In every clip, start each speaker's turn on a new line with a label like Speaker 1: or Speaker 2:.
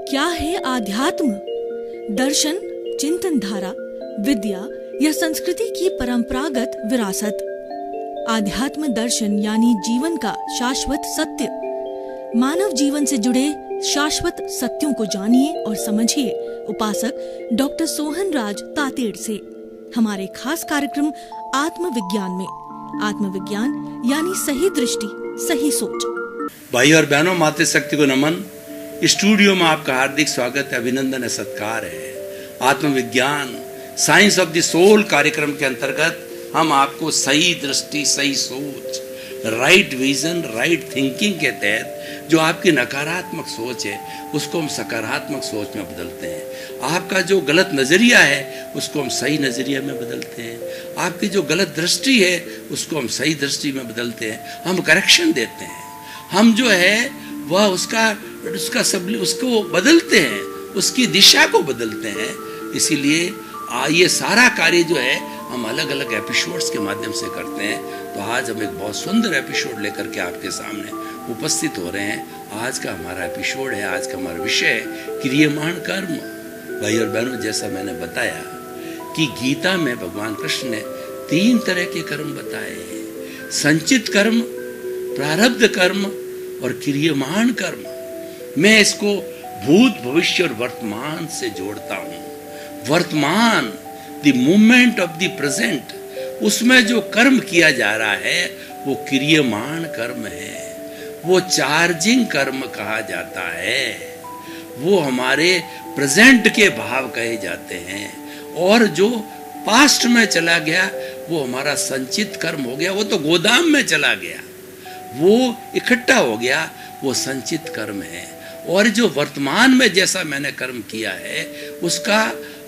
Speaker 1: क्या है आध्यात्म? दर्शन, चिंतन धारा, विद्या या संस्कृति की परंपरागत विरासत। आध्यात्म दर्शन यानी जीवन का शाश्वत सत्य। मानव जीवन से जुड़े शाश्वत सत्यों को जानिए और समझिए उपासक डॉक्टर सोहनराज तातेड़ से हमारे खास कार्यक्रम आत्मविज्ञान में। आत्मविज्ञान यानी सही दृष्टि, सही सोच।
Speaker 2: भाई और बहनों, मातृशक्ति को नमन। स्टूडियो में आपका हार्दिक स्वागत है, अभिनंदन है, सत्कार है। आत्मविज्ञान साइंस ऑफ द सोल कार्यक्रम के अंतर्गत हम आपको सही दृष्टि, सही सोच, राइट विजन, राइट थिंकिंग के तहत जो आपकी नकारात्मक सोच है उसको हम सकारात्मक सोच में बदलते हैं। आपका जो गलत नज़रिया है उसको हम सही नज़रिया में बदलते हैं। आपकी जो गलत दृष्टि है उसको हम सही दृष्टि में बदलते हैं। हम करेक्शन देते हैं। हम जो है वह उसको बदलते हैं, उसकी दिशा को बदलते हैं। इसीलिए ये सारा कार्य जो है हम अलग अलग एपिसोड्स के माध्यम से करते हैं। तो आज हम एक बहुत सुंदर एपिसोड लेकर के आपके सामने उपस्थित हो रहे हैं। आज का हमारा एपिसोड है, आज का हमारा विषय है क्रियमाण कर्म। भाई और बहनों, जैसा मैंने बताया कि गीता में भगवान कृष्ण ने 3 तरह के कर्म बताए हैं: संचित कर्म, प्रारब्ध कर्म और क्रियमाण कर्म। मैं इसको भूत, भविष्य और वर्तमान से जोड़ता हूँ। वर्तमान, the moment of the present, उसमें जो कर्म किया जा रहा है वो क्रियमाण कर्म है। वो चार्जिंग कर्म कहा जाता है। वो हमारे प्रेजेंट के भाव कहे जाते हैं। और जो पास्ट में चला गया वो हमारा संचित कर्म हो गया। वो तो गोदाम में चला गया, वो इकट्ठा हो गया, वो संचित कर्म है। और जो वर्तमान में जैसा मैंने कर्म किया है उसका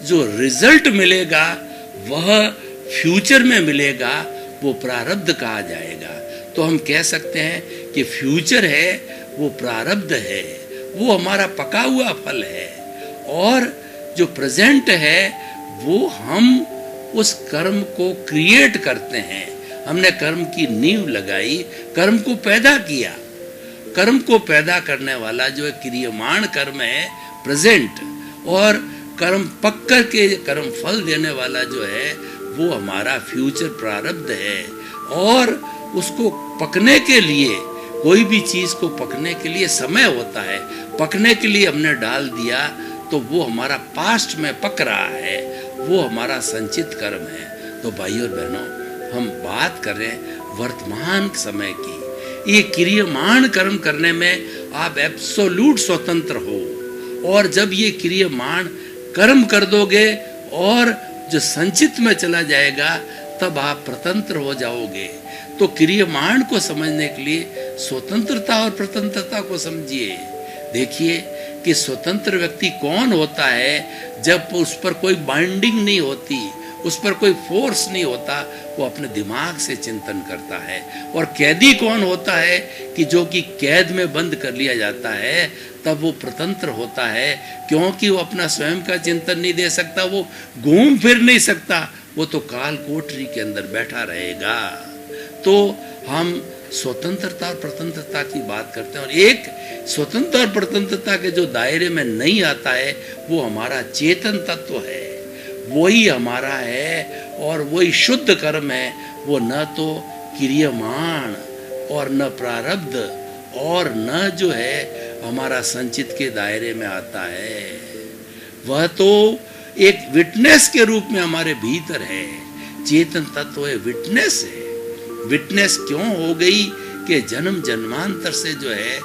Speaker 2: जो रिजल्ट मिलेगा वह फ्यूचर में मिलेगा, वो प्रारब्ध कहा जाएगा। तो हम कह सकते हैं कि फ्यूचर है वो प्रारब्ध है, वो हमारा पका हुआ फल है। और जो प्रेजेंट है वो हम उस कर्म को क्रिएट करते हैं। हमने कर्म की नींव लगाई, कर्म को पैदा किया। कर्म को पैदा करने वाला जो है क्रियमाण कर्म है, प्रेजेंट। और कर्म पक कर के कर्म फल देने वाला जो है वो हमारा फ्यूचर प्रारब्ध है। और उसको पकने के लिए, कोई भी चीज़ को पकने के लिए समय होता है। पकने के लिए हमने डाल दिया तो वो हमारा पास्ट में पक रहा है, वो हमारा संचित कर्म है। तो भाई और बहनों, हम बात कर रहे हैं वर्तमान समय की। ये क्रियमाण कर्म करने में आप एब्सोल्यूट स्वतंत्र हो। और जब ये क्रियमाण कर्म कर दोगे और जो संचित में चला जाएगा तब आप स्वतंत्र हो जाओगे। तो क्रियमाण को समझने के लिए स्वतंत्रता और स्वतंत्रता को समझिए। देखिए कि स्वतंत्र व्यक्ति कौन होता है जब उस पर कोई बाइंडिंग नहीं होती, उस पर कोई फोर्स नहीं होता, वो अपने दिमाग से चिंतन करता है। और कैदी कौन होता है कि जो कि कैद में बंद कर लिया जाता है, तब वो स्वतंत्र होता है, क्योंकि वो अपना स्वयं का चिंतन नहीं दे सकता, वो घूम फिर नहीं सकता, वो तो काल कोठरी के अंदर बैठा रहेगा। तो हम स्वतंत्रता और स्वतंत्रता की बात करते हैं। और एक स्वतंत्र और स्वतंत्रता के जो दायरे में नहीं आता है वो हमारा चेतन तत्व है, वही हमारा है। और वही शुद्ध कर्म है। वो न तो क्रियमाण और न प्रारब्ध और न जो है हमारा संचित के दायरे में आता है। वह तो एक विटनेस के रूप में हमारे भीतर है। चेतन तत्व है, विटनेस है। विटनेस क्यों हो गई कि जन्म जन्मांतर से जो है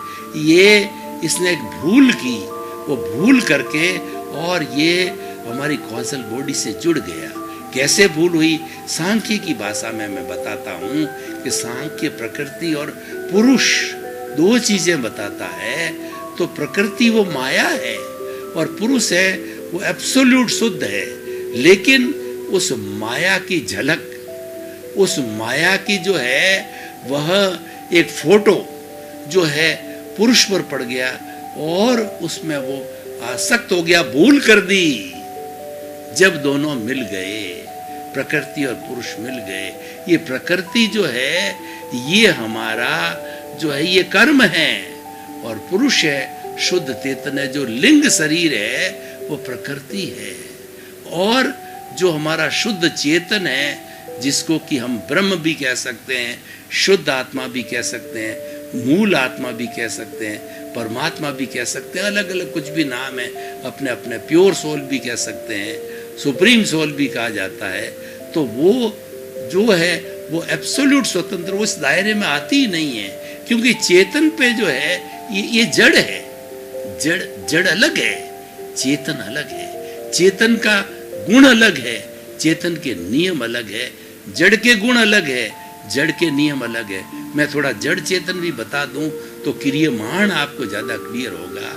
Speaker 2: ये इसने एक भूल की, वो भूल करके और ये हमारी कॉजल बॉडी से जुड़ गया। कैसे भूल हुई? सांख्य की भाषा में मैं बताता हूँ कि सांख्य प्रकृति और पुरुष 2 चीजें बताता है। तो प्रकृति वो माया है और पुरुष है वो एब्सोल्यूट शुद्ध है। लेकिन उस माया की झलक, उस माया की जो है वह एक फोटो जो है पुरुष पर पड़ गया और उसमें वो आसक्त हो गया, भूल कर दी। जब दोनों मिल गए, प्रकृति और पुरुष मिल गए, ये प्रकृति जो है ये हमारा जो है ये कर्म है और पुरुष है शुद्ध चेतन है। जो लिंग शरीर है वो प्रकृति है, और जो हमारा शुद्ध चेतन है, जिसको कि हम ब्रह्म भी कह सकते हैं, शुद्ध आत्मा भी कह सकते हैं, मूल आत्मा भी कह सकते हैं, परमात्मा भी कह सकते हैं, अलग अलग कुछ भी नाम है, अपने अपने प्योर सोल भी कह सकते हैं, सुप्रीम सोल भी कहा जाता है। तो वो जो है वो एब्सोल्यूट स्वतंत्र उस दायरे में आती ही नहीं है, क्योंकि चेतन पे जो है ये जड़ है। जड़ अलग है, चेतन अलग है। चेतन का गुण अलग है, चेतन के नियम अलग है। जड़ के गुण अलग है, जड़ के नियम अलग है। मैं थोड़ा जड़ चेतन भी बता दूं तो क्रियमाण आपको ज्यादा क्लियर होगा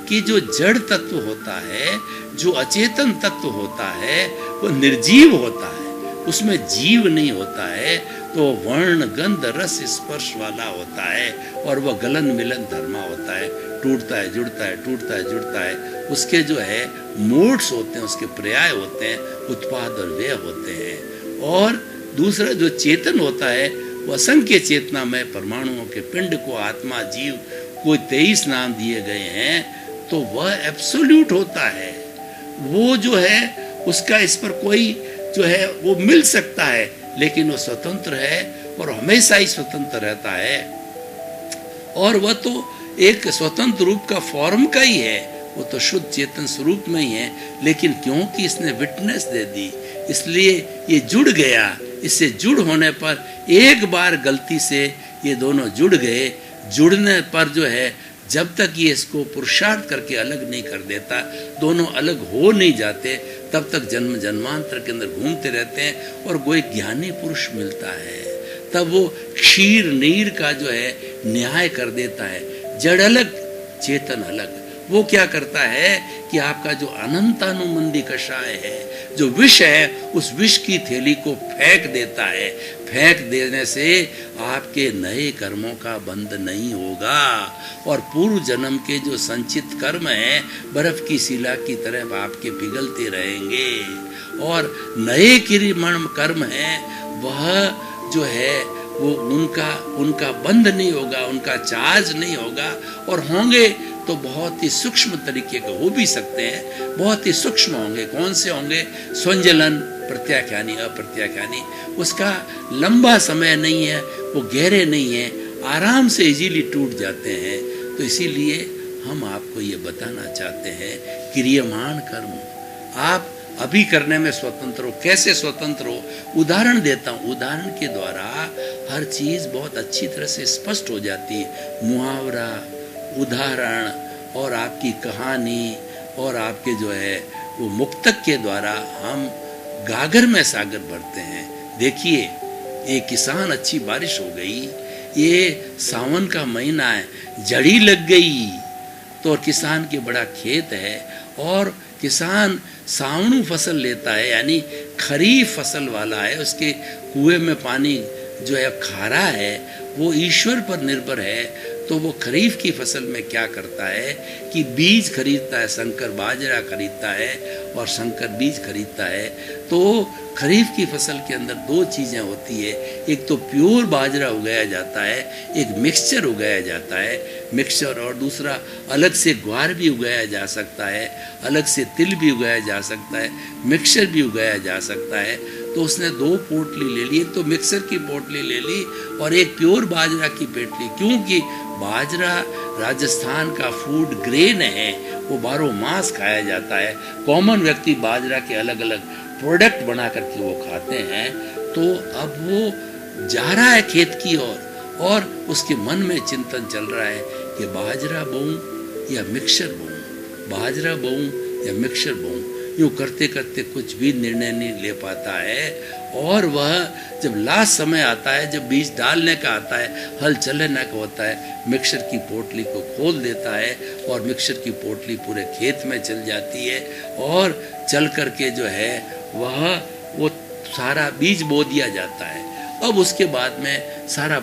Speaker 2: कि जो जड़ तत्व होता है, जो अचेतन तत्व होता है, वो निर्जीव होता है, उसमें जीव नहीं होता है। तो वर्ण गंध रस स्पर्श वाला होता है, और वह गलन मिलन धर्मा होता है, टूटता है जुड़ता है, टूटता है जुड़ता है। उसके जो है मोड्स होते हैं, उसके पर्याय होते हैं, उत्पाद और व्यय होते हैं। और दूसरा जो चेतन होता है वो असंख्य चेतना में परमाणुओं के पिंड को आत्मा जीव को 23 नाम दिए गए हैं। तो वह एब्सोल्यूट होता है, वो जो है उसका इस पर कोई जो है वो मिल सकता है, लेकिन वो स्वतंत्र है और हमेशा ही स्वतंत्र रहता है। और वह तो एक स्वतंत्र रूप का फॉर्म का ही है, वो तो शुद्ध चेतन स्वरूप में ही है। लेकिन क्योंकि इसने विटनेस दे दी, इसलिए ये जुड़ गया। इससे जुड़ होने पर एक बार गलती से ये दोनों जुड़ गए, जुड़ने पर जो है जब तक ये इसको पुरुषार्थ करके अलग नहीं कर देता, दोनों अलग हो नहीं जाते, तब तक जन्म जन्मांतर के अंदर घूमते रहते हैं। और कोई ज्ञानी पुरुष मिलता है, तब वो क्षीर नीर का जो है न्याय कर देता है। जड़ अलग, चेतन अलग। वो क्या करता है कि आपका जो अनंतानुमंदी कषाय है, जो विष है, उस विष की थैली को फेंक देता है। फेंक देने से आपके नए कर्मों का बंध नहीं होगा, और पूर्व जन्म के जो संचित कर्म है बर्फ की शिला की तरह आपके पिघलते रहेंगे। और नए क्रियमाण कर्म है वह जो है वो उनका बंध नहीं होगा, उनका चार्ज नहीं होगा, और होंगे तो बहुत ही सूक्ष्म तरीके के हो भी सकते हैं, बहुत ही सूक्ष्म होंगे। कौन से होंगे? स्वंजलन, प्रत्याख्यानी, अप्रत्याख्यानी। उसका लंबा समय नहीं है, वो गहरे नहीं है, आराम से इजीली टूट जाते हैं। तो इसीलिए हम आपको ये बताना चाहते हैं, क्रियमाण कर्म आप अभी करने में स्वतंत्र हो। कैसे स्वतंत्र हो? उदाहरण देता हूँ, उदाहरण के द्वारा हर चीज बहुत अच्छी तरह से स्पष्ट हो जाती है। मुहावरा, उदाहरण और आपकी कहानी और आपके जो है वो मुक्तक के द्वारा हम गागर में सागर भरते हैं। देखिए, एक किसान, अच्छी बारिश हो गई, ये सावन का महीना है, जड़ी लग गई तो किसान के बड़ा खेत है, और किसान सावणु फसल लेता है, यानी खरीफ फसल वाला है। उसके कुएं में पानी जो है खारा है, वो ईश्वर पर निर्भर है। तो वो खरीफ की फसल में क्या करता है कि बीज खरीदता है, संकर बाजरा खरीदता है और संकर बीज खरीदता है। तो खरीफ की फसल के अंदर दो चीज़ें होती है, एक तो प्योर बाजरा उगाया जाता है, एक मिक्सचर उगाया जाता है, मिक्सचर, और दूसरा अलग से ग्वार भी उगाया जा सकता है, अलग से तिल भी उगाया जा सकता है, मिक्सचर भी उगाया जा सकता है। तो उसने दो पोटली ले ली, एक तो मिक्सर की पोटली ले ली और एक प्योर बाजरा की पोटली, क्योंकि बाजरा राजस्थान का फूड ग्रेन है, वो 12 मास खाया जाता है। कॉमन व्यक्ति बाजरा के अलग अलग प्रोडक्ट बना करके वो खाते हैं। तो अब वो जा रहा है खेत की ओर, और उसके मन में चिंतन चल रहा है कि बाजरा बोऊं या मिक्सचर बोऊं, बाजरा बोऊं या मिक्सचर बोऊं। यूँ करते करते कुछ भी निर्णय नहीं ले पाता है, और वह जब लास्ट समय आता है, जब बीज डालने का आता है, हल चलने का होता है, मिक्सचर की पोटली को खोल देता है और मिक्सचर की पोटली पूरे खेत में चल जाती है, और चल करके जो है वो सारा बीज बो दिया जाता है। अब उसके बाद में सारा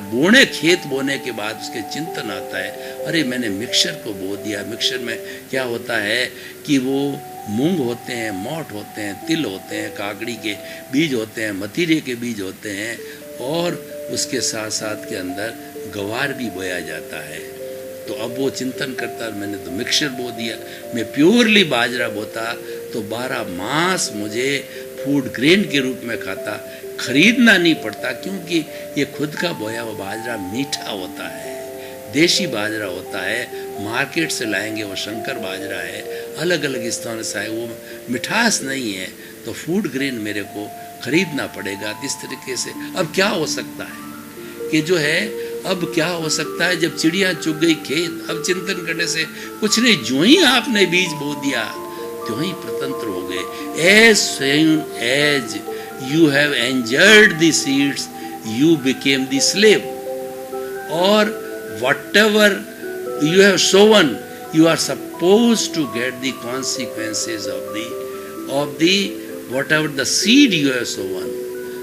Speaker 2: खेत बोने के बाद उसके चिंतन आता है, अरे मैंने मिक्सचर को बो दिया। मिक्सचर में क्या होता है कि वो मूंग होते हैं, मोठ होते हैं, तिल होते हैं, काकड़ी के बीज होते हैं, मतीरे के बीज होते हैं, और उसके साथ साथ के अंदर गवार भी बोया जाता है। तो अब वो चिंतन करता है मैंने तो मिक्सचर बो दिया, मैं प्योरली बाजरा बोता तो 12 मास मुझे फूड ग्रेन के रूप में खाता, खरीदना नहीं पड़ता, क्योंकि ये खुद का बोया हुआ बाजरा मीठा होता है, देशी बाजरा होता है, मार्केट से लाएंगे वो शंकर बाजरा है, अलग अलग स्थानों से आए, वो मिठास नहीं है, तो फूड ग्रेन मेरे को खरीदना पड़ेगा। इस तरीके से अब क्या हो सकता है कि जो है, अब क्या हो सकता है, जब चिड़िया चुग गई खेत, अब चिंतन करने से कुछ नहीं, जो ही आपने बीज बो दिया त्यों ही स्वतंत्र हो गए। As soon as you have enjoyed the seeds, you became the slave, or whatever you have sown, you are supposed to get the consequences of the whatever the seed you have sown.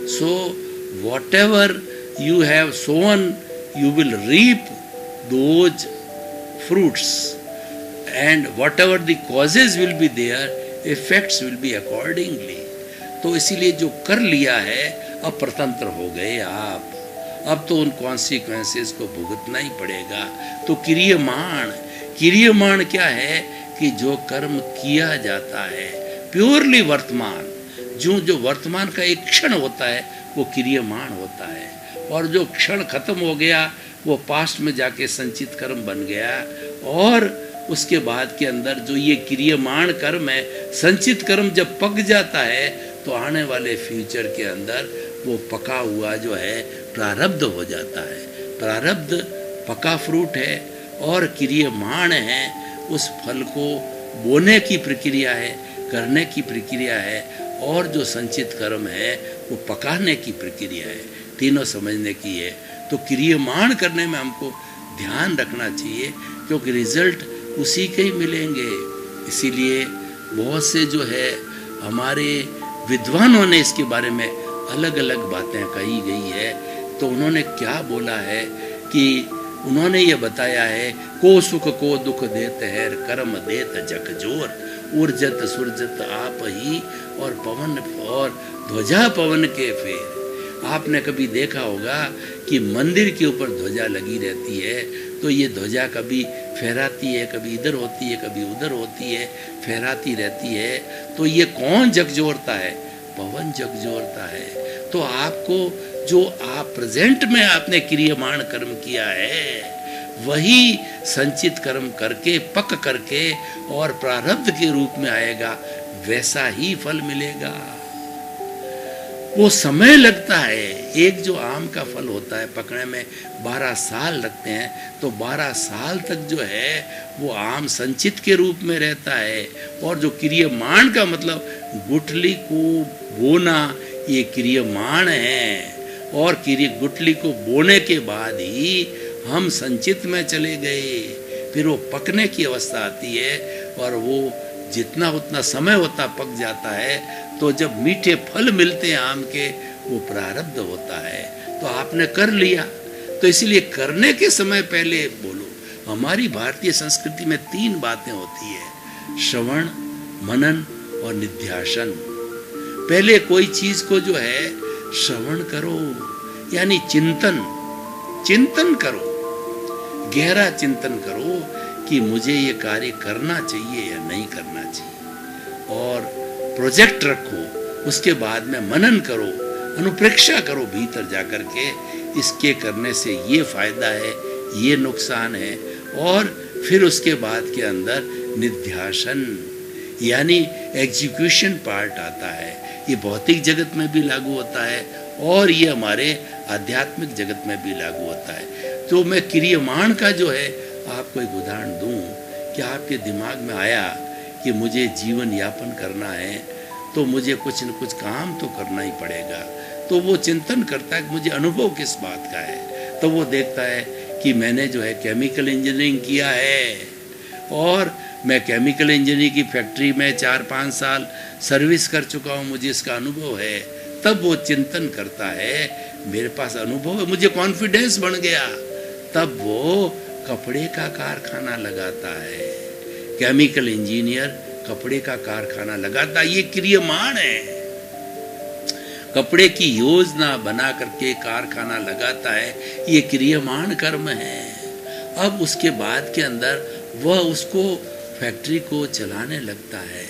Speaker 2: So whatever you have sown, you will reap those fruits, and whatever the causes will be there, effects will be accordingly. तो इसीलिए जो कर लिया है, अब स्वतंत्र हो गए आप, अब तो उन कॉन्सिक्वेंसेस को भुगतना ही पड़ेगा। तो क्रियमाण क्या है कि जो कर्म किया जाता है प्योरली वर्तमान, जो वर्तमान का एक क्षण होता है वो क्रियमाण होता है, और जो क्षण खत्म हो गया वो पास्ट में जाके संचित कर्म बन गया, और उसके बाद के अंदर जो ये क्रियमाण कर्म है, संचित कर्म जब पक जाता है तो आने वाले फ्यूचर के अंदर वो पका हुआ जो है प्रारब्ध हो जाता है। प्रारब्ध पका फ्रूट है और क्रियमाण है, उस फल को बोने की प्रक्रिया है, करने की प्रक्रिया है, और जो संचित कर्म है वो पकाने की प्रक्रिया है, तीनों समझने की है। तो क्रियमाण करने में हमको ध्यान रखना चाहिए, क्योंकि रिजल्ट उसी के ही मिलेंगे। इसीलिए बहुत से जो है हमारे विद्वानों ने इसके बारे में अलग अलग बातें कही गई है। तो उन्होंने क्या बोला है कि उन्होंने ये बताया है, को सुख को दुख देते हैं, कर्म देत जग जोर, ऊर्जत सुरजत आप ही, और पवन और ध्वजा पवन के फेर। आपने कभी देखा होगा कि मंदिर के ऊपर ध्वजा लगी रहती है, तो ये ध्वजा कभी फहराती है, कभी इधर होती है, कभी उधर होती है, फहराती रहती है। तो ये कौन झकझोरता है? पवन झकझोरता है। तो आपको जो आप प्रेजेंट में आपने क्रियमाण कर्म किया है, वही संचित कर्म करके पक करके और प्रारब्ध के रूप में आएगा, वैसा ही फल मिलेगा। वो समय लगता है। एक जो आम का फल होता है पकने में 12 साल लगते हैं, तो 12 साल तक जो है वो आम संचित के रूप में रहता है। और जो क्रियमाण का मतलब गुठली को बोना, ये क्रियमाण है। और गुठली को बोने के बाद ही हम संचित में चले गए, फिर वो पकने की अवस्था आती है, और वो जितना उतना समय होता पक जाता है। तो जब मीठे फल मिलते हैं आम के, वो प्रारब्ध होता है। तो आपने कर लिया, तो इसीलिए करने के समय पहले बोलो। हमारी भारतीय संस्कृति में 3 बातें होती है, श्रवण, मनन और निध्यासन। पहले कोई चीज को जो है श्रवण करो, यानी चिंतन करो, गहरा चिंतन करो कि मुझे ये कार्य करना चाहिए या नहीं करना चाहिए, और प्रोजेक्ट रखो। उसके बाद में मनन करो, अनुप्रेक्षा करो भीतर जाकर के, इसके करने से ये फायदा है, ये नुकसान है। और फिर उसके बाद के अंदर निध्यासन, यानी एग्जीक्यूशन पार्ट आता है। ये भौतिक जगत में भी लागू होता है और ये हमारे आध्यात्मिक जगत में भी लागू होता है। तो मैं क्रियमाण का जो है आपको एक उदाहरण दूं कि आपके दिमाग में आया कि मुझे जीवन यापन करना है, तो मुझे कुछ न कुछ काम तो करना ही पड़ेगा। तो वो चिंतन करता है कि मुझे अनुभव किस बात का है। तो वो देखता है कि मैंने जो है केमिकल इंजीनियरिंग किया है, और मैं केमिकल इंजीनियरिंग की फैक्ट्री में 4-5 साल सर्विस कर चुका हूँ, मुझे इसका अनुभव है। तब वो चिंतन करता है, मेरे पास अनुभव है, मुझे कॉन्फिडेंस बन गया। तब वो कपड़े का कारखाना लगाता है। केमिकल इंजीनियर कपड़े का कारखाना लगाता है, ये क्रियमाण है। कपड़े की योजना बना करके कारखाना लगाता है, ये क्रियमाण कर्म है। अब उसके बाद के अंदर वह उसको फैक्ट्री को चलाने लगता है।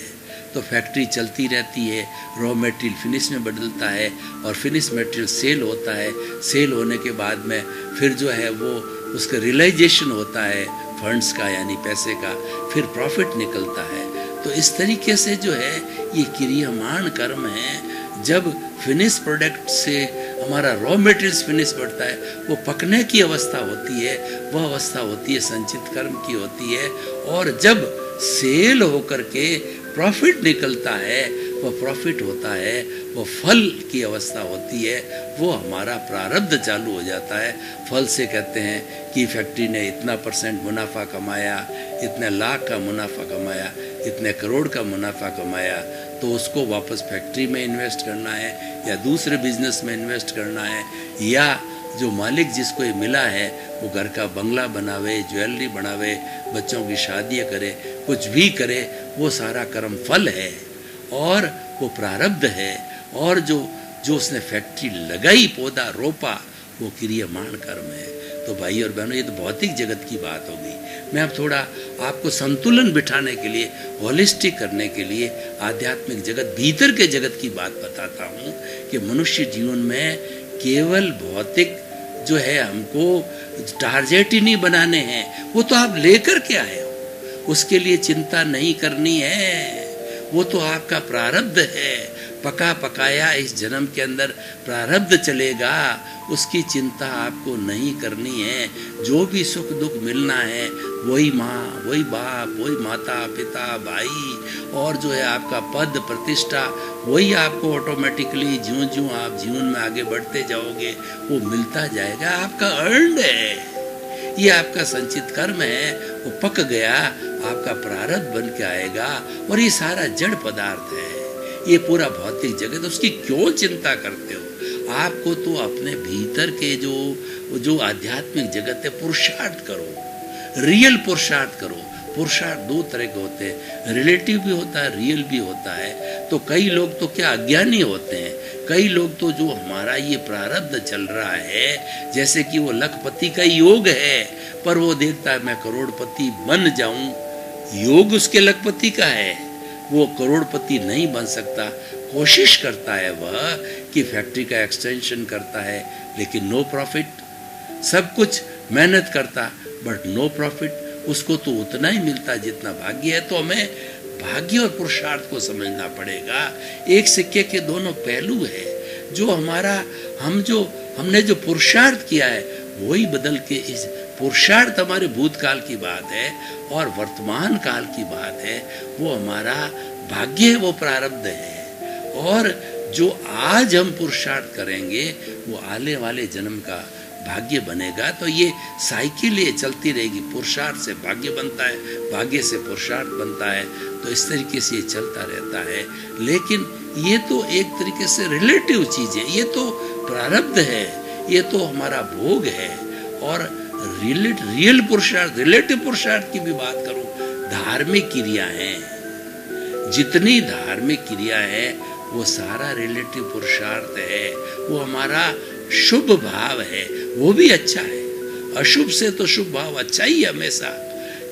Speaker 2: तो फैक्ट्री चलती रहती है, रॉ मटेरियल फिनिश में बदलता है और फिनिश मटेरियल सेल होता है। सेल होने के बाद में फिर जो है वो उसका रियलाइजेशन होता है फंड्स का, यानी पैसे का, फिर प्रॉफिट निकलता है। तो इस तरीके से जो है ये क्रियामान कर्म है। जब फिनिश प्रोडक्ट से हमारा रॉ मटेरियल्स फिनिश बढ़ता है, वो पकने की अवस्था होती है, वह अवस्था होती है संचित कर्म की होती है। और जब सेल होकर के प्रॉफिट निकलता है, वह प्रॉफिट होता है, वो फल की अवस्था होती है, वो हमारा प्रारब्ध चालू हो जाता है। फल से कहते हैं कि फैक्ट्री ने इतना % मुनाफा कमाया, इतने लाख का मुनाफा कमाया, इतने करोड़ का मुनाफा कमाया, तो उसको वापस फैक्ट्री में इन्वेस्ट करना है या दूसरे बिजनेस में इन्वेस्ट करना है, या जो मालिक जिसको ये मिला है वो घर का बंगला बनावे, ज्वेलरी बनावे, बच्चों की शादियाँ करे, कुछ भी करे, वो सारा कर्म फल है और वो प्रारब्ध है। और जो उसने फैक्ट्री लगाई, पौधा रोपा, वो क्रियामान कर्म है। तो भाई और बहनों, ये तो भौतिक जगत की बात हो गई। मैं अब थोड़ा आपको संतुलन बिठाने के लिए, होलिस्टिक करने के लिए आध्यात्मिक जगत, भीतर के जगत की बात बताता हूँ कि मनुष्य जीवन में केवल भौतिक जो है हमको टारगेट ही नहीं बनाने हैं, वो तो आप लेकर के आए हो, उसके लिए चिंता नहीं करनी है, वो तो आपका प्रारब्ध है। पका पकाया इस जन्म के अंदर प्रारब्ध चलेगा, उसकी चिंता आपको नहीं करनी है। जो भी सुख दुख मिलना है, वही माँ, वही बाप, वही माता पिता भाई, और जो है आपका पद प्रतिष्ठा, वही आपको ऑटोमेटिकली ज्यों ज्यों आप जीवन में आगे बढ़ते जाओगे वो मिलता जाएगा। आपका अर्न्ड है, ये आपका संचित कर्म है, वो पक गया, आपका प्रारब्ध बन के आएगा। और ये सारा जड़ पदार्थ है, ये पूरा भौतिक जगत, उसकी क्यों चिंता करते हो? आपको तो अपने भीतर के जो आध्यात्मिक जगत है, पुरुषार्थ करो, रियल पुरुषार्थ करो। पुरुषार्थ दो तरह के होते हैं, रिलेटिव भी होता है, रियल भी होता है। तो कई लोग तो क्या अज्ञानी होते हैं, कई लोग तो जो हमारा ये प्रारब्ध चल रहा है, जैसे कि वो लखपति का योग है, पर वो देखता है मैं करोड़पति बन जाऊं, योग उसके लखपति का है, वो करोड़पति नहीं बन सकता। कोशिश करता है वह कि फैक्ट्री का एक्सटेंशन करता है, लेकिन नो प्रॉफिट। सब कुछ मेहनत करता बट नो प्रॉफिट, उसको तो उतना ही मिलता जितना भाग्य है। तो हमें भाग्य और पुरुषार्थ को समझना पड़ेगा, एक सिक्के के दोनों पहलू है। जो हमने जो पुरुषार्थ किया है, वही बदल के इस पुरुषार्थ हमारे भूतकाल की बात है और वर्तमान काल की बात है, वो हमारा भाग्य है, वो प्रारब्ध है। और जो आज हम पुरुषार्थ करेंगे वो आने वाले जन्म का भाग्य बनेगा। तो ये साइकिल ये चलती रहेगी, पुरुषार्थ से भाग्य बनता है, भाग्य से पुरुषार्थ बनता है। तो इस तरीके से ये चलता रहता है। लेकिन ये तो एक तरीके से रिलेटिव चीज है, ये तो प्रारब्ध है, ये तो हमारा भोग है। और रियल पुरुषार्थ, रिलेटिव पुरुषार्थ की भी बात करूं, धार्मिक क्रिया है, जितनी धार्मिक क्रिया है वो सारा रिलेटिव पुरुषार्थ है। वो हमारा शुभ भाव है, वो भी अच्छा है। अशुभ से तो शुभ भाव अच्छा ही हमेशा,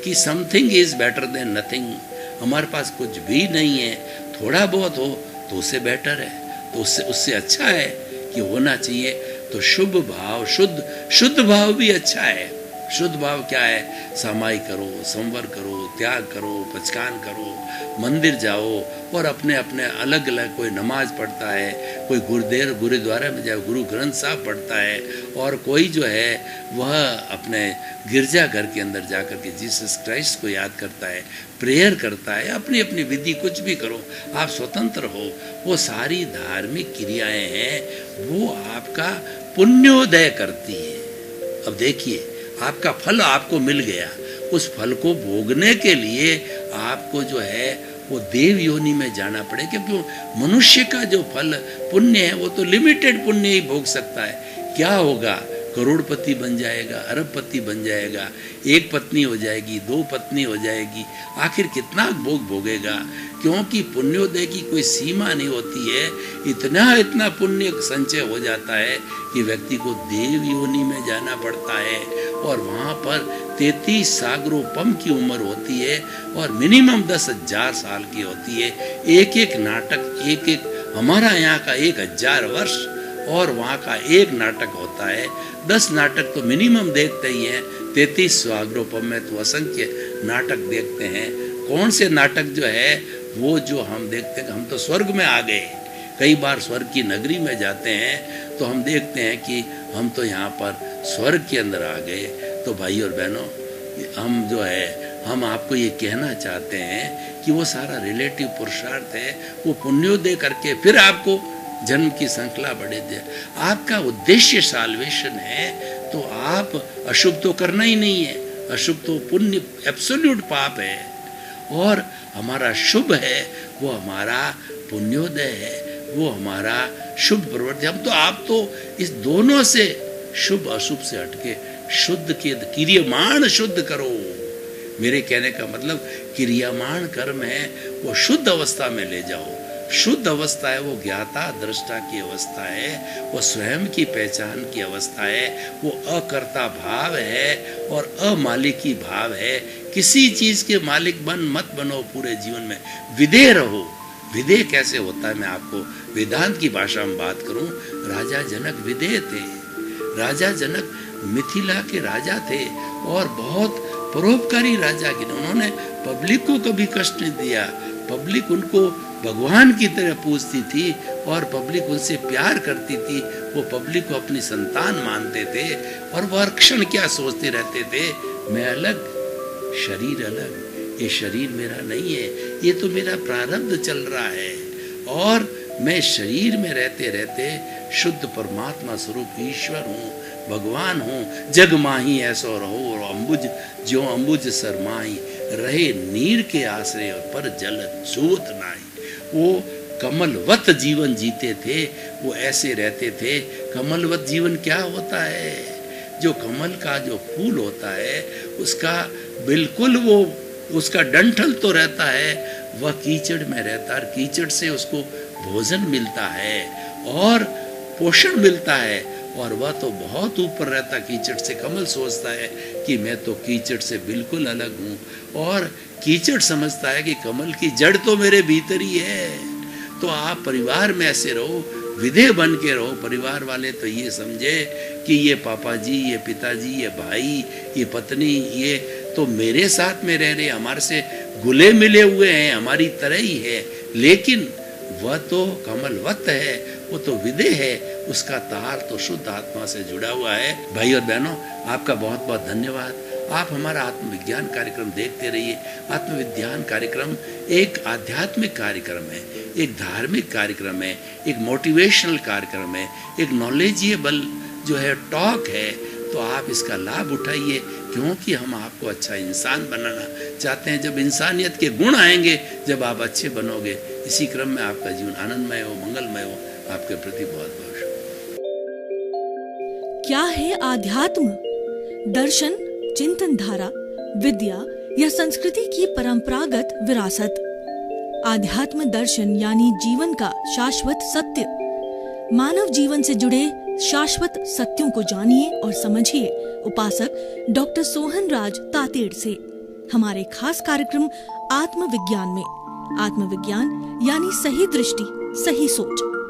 Speaker 2: कि something is better than nothing. हमारे पास कुछ भी नहीं है, थोड़ा बहुत हो तो उससे बेटर है, तो उससे अच्छा है कि होना चाहिए। तो शुभ भाव, शुद्ध भाव भी अच्छा है। शुद्ध भाव क्या है? समाई करो, संवर करो, त्याग करो, पचकान करो, मंदिर जाओ और अपने अपने अलग अलग, कोई नमाज पढ़ता है, कोई गुरुद्वारा में जाओ, गुरु ग्रंथ साहब पढ़ता है, और कोई जो है वह अपने गिरजा घर के अंदर जाकर के जीसस क्राइस्ट को याद करता है, प्रेयर करता है। अपनी अपनी विधि कुछ भी करो, आप स्वतंत्र हो। वो सारी धार्मिक क्रियाएं हैं, वो आपका पुण्योदय करती है। अब देखिए, आपका फल आपको मिल गया, उस फल को भोगने के लिए आपको जो है वो देव योनि में जाना पड़ेगा, क्योंकि मनुष्य का जो फल पुण्य है वो तो लिमिटेड पुण्य ही भोग सकता है। क्या होगा? करोड़पति बन जाएगा, अरबपति बन जाएगा, एक पत्नी हो जाएगी, दो पत्नी हो जाएगी, आखिर कितना भोग भोगेगा? क्योंकि पुण्योदय की कोई सीमा नहीं होती है। इतना पुण्य संचय हो जाता है कि व्यक्ति को देव योनि में जाना पड़ता है और वहाँ पर 33 सागरोपम की उम्र होती है और मिनिमम 10,000 साल की होती है। एक एक नाटक, हमारा यहाँ का 1,000 वर्ष और वहाँ का एक नाटक होता है। 10 नाटक तो मिनिमम देखते ही हैं, 33 सागरोपम में तो असंख्य नाटक देखते हैं। कौन से नाटक जो है वो जो हम देखते हैं, हम तो स्वर्ग में आ गए। कई बार स्वर्ग की नगरी में जाते हैं तो हम देखते हैं कि हम तो यहाँ पर स्वर्ग के अंदर आ गए। तो भाई और बहनों, हम जो है हम आपको ये कहना चाहते हैं कि वो सारा रिलेटिव पुरुषार्थ है, वो पुण्योदय करके फिर आपको जन्म की श्रृंखला बढ़े दे। आपका उद्देश्य साल्वेशन है तो आप अशुभ तो करना ही नहीं है। अशुभ तो पुण्य एब्सोल्यूट पाप है और हमारा शुभ है वो हमारा पुण्योदय है, वो हमारा शुभ प्रवृत्ति। हम तो आप तो इस दोनों से शुभ अशुभ से हटके शुद्ध के क्रियमाण शुद्ध करो। मेरे कहने का मतलब क्रियमाण कर्म है वो शुद्ध अवस्था में ले जाओ। शुद्ध अवस्था है वो ज्ञाता दृष्टा की अवस्था है, वो स्वयं की पहचान की अवस्था है, वो अकर्ता भाव है और अमालिकी भाव है। किसी चीज के मालिक मत बनो पूरे जीवन में, विधेय रहो। विधेय कैसे होता है मैं आपको वेदांत की भाषा में बात करूं। राजा जनक विधेय थे। राजा जनक मिथिला के राजा थे और बहुत परोपकारी राजा के, उन्होंने पब्लिक को कभी कष्ट नहीं दिया। पब्लिक उनको भगवान की तरह पूजती थी और पब्लिक उनसे प्यार करती थी। वो पब्लिक को अपनी संतान मानते थे और वह क्षण क्या सोचते रहते थे, मैं अलग, शरीर अलग, ये शरीर मेरा नहीं है, ये तो मेरा प्रारब्ध चल रहा है और मैं शरीर में रहते रहते शुद्ध परमात्मा स्वरूप ईश्वर हूँ, भगवान हूँ। जग माही ऐसो रहो और अम्बुज सरमाही, रहे नीर के आश्रय पर जल जोत नाई। वो कमलवत जीवन जीते थे, वो ऐसे रहते थे। कमलवत जीवन क्या होता है? जो कमल का जो फूल होता है उसका बिल्कुल वो उसका डंठल तो रहता है, वह कीचड़ में रहता है। कीचड़ से उसको भोजन मिलता है और पोषण मिलता है और वह तो बहुत ऊपर रहता कीचड़ से। कमल सोचता है कि मैं तो कीचड़ से बिल्कुल अलग हूँ और कीचड़ समझता है कि कमल की जड़ तो मेरे भीतर ही है। तो आप परिवार में ऐसे रहो, विधेय बन के रहो। परिवार वाले तो ये समझे कि ये पापा जी, ये पिताजी, ये भाई, ये पत्नी, ये तो मेरे साथ में रह रहे, हमारे से घुले मिले हुए हैं, हमारी तरह ही है, लेकिन वह तो कमलवत है, वो तो विधेय है, उसका तार तो शुद्ध आत्मा से जुड़ा हुआ है। भाई और बहनों, आपका बहुत बहुत धन्यवाद। आप हमारा आत्मविज्ञान कार्यक्रम देखते रहिए। आत्मविज्ञान कार्यक्रम एक आध्यात्मिक कार्यक्रम है, एक धार्मिक कार्यक्रम है, एक मोटिवेशनल कार्यक्रम है, एक नॉलेजेबल जो है टॉक है। तो आप इसका लाभ उठाइए क्योंकि हम आपको अच्छा इंसान बनाना चाहते हैं। जब इंसानियत के गुण आएंगे, जब आप अच्छे बनोगे, इसी क्रम में आपका जीवन आनंदमय हो, मंगलमय हो। आपके प्रति बहुत बहुत
Speaker 1: क्या है आध्यात्म? दर्शन, चिंतन धारा, विद्या या संस्कृति की परंपरागत विरासत। आध्यात्म दर्शन यानी जीवन का शाश्वत सत्य। मानव जीवन से जुड़े शाश्वत सत्यों को जानिए और समझिए उपासक डॉक्टर सोहन राज तातेड़ से हमारे खास कार्यक्रम आत्मविज्ञान में। आत्मविज्ञान यानी सही दृष्टि, सही सोच।